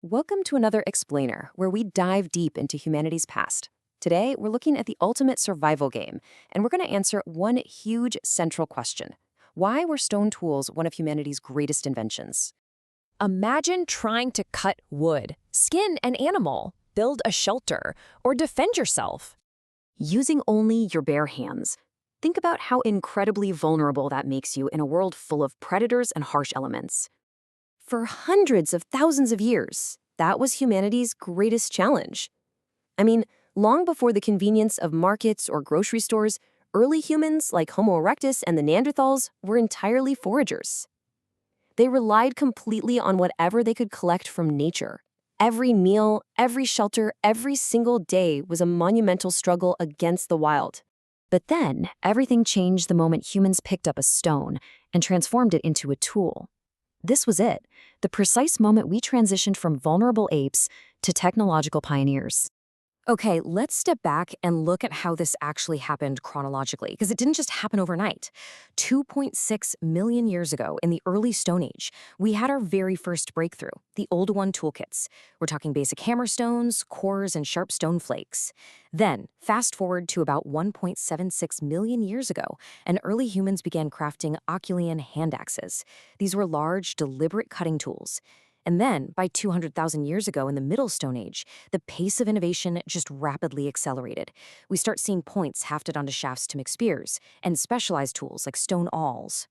Welcome to another Explainer, where we dive deep into humanity's past. Today, we're looking at the ultimate survival game, and we're going to answer one huge central question. Why were stone tools one of humanity's greatest inventions? Imagine trying to cut wood, skin an animal, build a shelter, or defend yourself. Using only your bare hands. Think about how incredibly vulnerable that makes you in a world full of predators and harsh elements. For hundreds of thousands of years, that was humanity's greatest challenge. I mean, long before the convenience of markets or grocery stores, early humans like Homo erectus and the Neanderthals were entirely foragers. They relied completely on whatever they could collect from nature. Every meal, every shelter, every single day was a monumental struggle against the wild. But then, everything changed the moment humans picked up a stone and transformed it into a tool. This was it, the precise moment we transitioned from vulnerable apes to technological pioneers. Okay, let's step back and look at how this actually happened chronologically, because it didn't just happen overnight. 2.6 million years ago, in the early Stone Age, we had our very first breakthrough, the Old One toolkits. We're talking basic hammerstones, cores, and sharp stone flakes. Then, fast forward to about 1.76 million years ago, and early humans began crafting Acheulean hand axes. These were large, deliberate cutting tools. And then, by 200,000 years ago in the Middle Stone Age, the pace of innovation just rapidly accelerated. We start seeing points hafted onto shafts to make spears, and specialized tools like stone awls.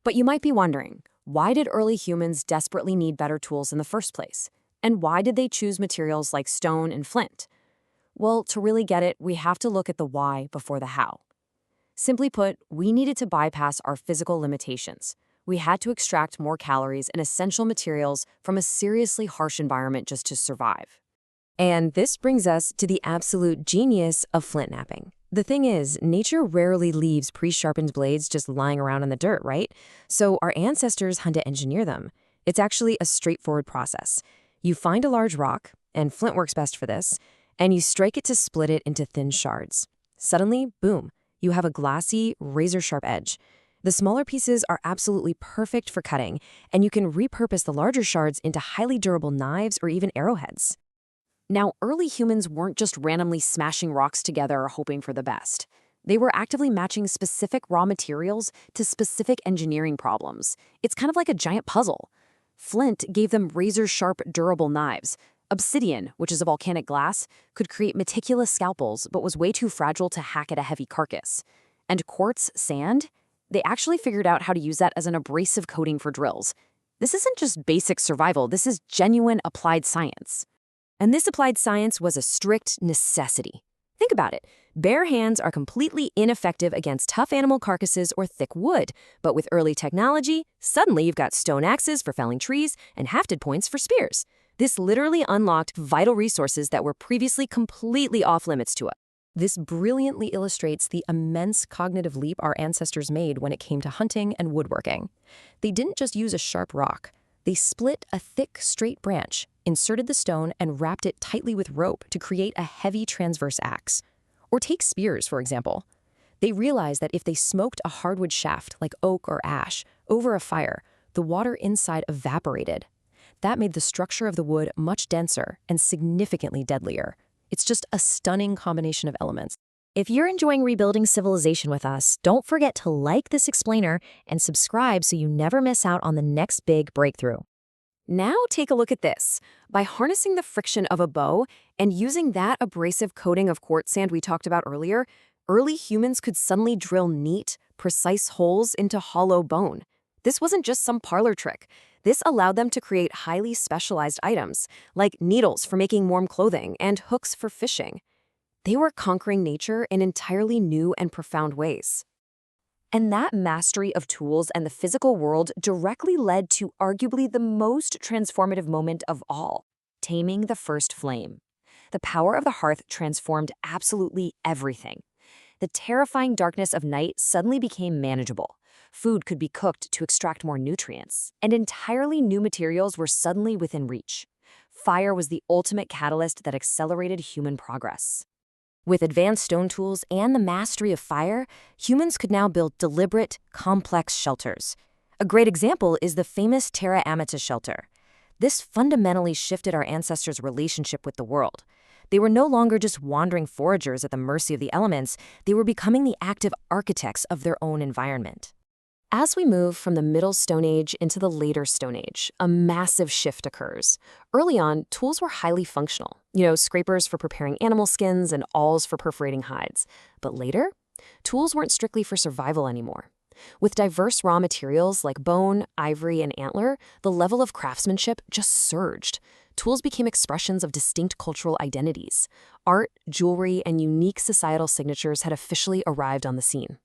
But you might be wondering, why did early humans desperately need better tools in the first place? And why did they choose materials like stone and flint? Well, to really get it, we have to look at the why before the how. Simply put, we needed to bypass our physical limitations. We had to extract more calories and essential materials from a seriously harsh environment just to survive. And this brings us to the absolute genius of flint knapping. The thing is, nature rarely leaves pre-sharpened blades just lying around in the dirt, right? So our ancestors had to engineer them. It's actually a straightforward process. You find a large rock, and flint works best for this, and you strike it to split it into thin shards. Suddenly, boom, you have a glassy, razor-sharp edge. The smaller pieces are absolutely perfect for cutting, and you can repurpose the larger shards into highly durable knives or even arrowheads. Now, early humans weren't just randomly smashing rocks together or hoping for the best. They were actively matching specific raw materials to specific engineering problems. It's kind of like a giant puzzle. Flint gave them razor-sharp, durable knives. Obsidian, which is a volcanic glass, could create meticulous scalpels but was way too fragile to hack at a heavy carcass. And quartz sand? They actually figured out how to use that as an abrasive coating for drills. This isn't just basic survival, this is genuine applied science. And this applied science was a strict necessity. Think about it. Bare hands are completely ineffective against tough animal carcasses or thick wood. But with early technology, suddenly you've got stone axes for felling trees and hafted points for spears. This literally unlocked vital resources that were previously completely off limits to us. This brilliantly illustrates the immense cognitive leap our ancestors made when it came to hunting and woodworking. They didn't just use a sharp rock. They split a thick, straight branch, inserted the stone, and wrapped it tightly with rope to create a heavy transverse axe. Or take spears, for example. They realized that if they smoked a hardwood shaft, like oak or ash, over a fire, the water inside evaporated. That made the structure of the wood much denser and significantly deadlier. It's just a stunning combination of elements. If you're enjoying rebuilding civilization with us, don't forget to like this explainer and subscribe so you never miss out on the next big breakthrough. Now take a look at this. By harnessing the friction of a bow and using that abrasive coating of quartz sand we talked about earlier, early humans could suddenly drill neat, precise holes into hollow bone. This wasn't just some parlor trick. This allowed them to create highly specialized items, like needles for making warm clothing and hooks for fishing. They were conquering nature in entirely new and profound ways. And that mastery of tools and the physical world directly led to arguably the most transformative moment of all, taming the first flame. The power of the hearth transformed absolutely everything. The terrifying darkness of night suddenly became manageable. Food could be cooked to extract more nutrients, and entirely new materials were suddenly within reach. Fire was the ultimate catalyst that accelerated human progress. With advanced stone tools and the mastery of fire, humans could now build deliberate, complex shelters. A great example is the famous Terra Amata shelter. This fundamentally shifted our ancestors' relationship with the world. They were no longer just wandering foragers at the mercy of the elements, they were becoming the active architects of their own environment. As we move from the Middle Stone Age into the Later Stone Age, a massive shift occurs. Early on, tools were highly functional. Scrapers for preparing animal skins and awls for perforating hides. But later, tools weren't strictly for survival anymore. With diverse raw materials like bone, ivory, and antler, the level of craftsmanship just surged. Tools became expressions of distinct cultural identities. Art, jewelry, and unique societal signatures had officially arrived on the scene.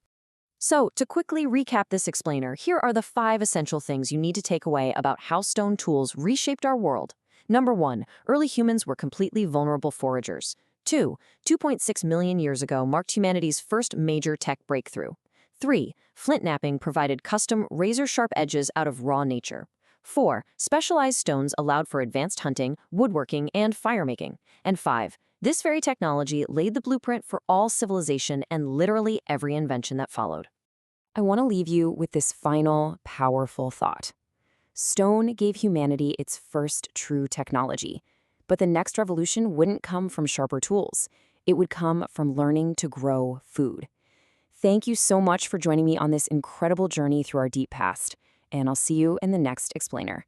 So, to quickly recap this explainer, here are the 5 essential things you need to take away about how stone tools reshaped our world. Number 1, early humans were completely vulnerable foragers. 2, 2.6 million years ago marked humanity's first major tech breakthrough. 3, flint knapping provided custom razor-sharp edges out of raw nature. 4, specialized stones allowed for advanced hunting, woodworking, and firemaking. And 5, this very technology laid the blueprint for all civilization and literally every invention that followed. I want to leave you with this final, powerful thought. Stone gave humanity its first true technology, but the next revolution wouldn't come from sharper tools. It would come from learning to grow food. Thank you so much for joining me on this incredible journey through our deep past, and I'll see you in the next explainer.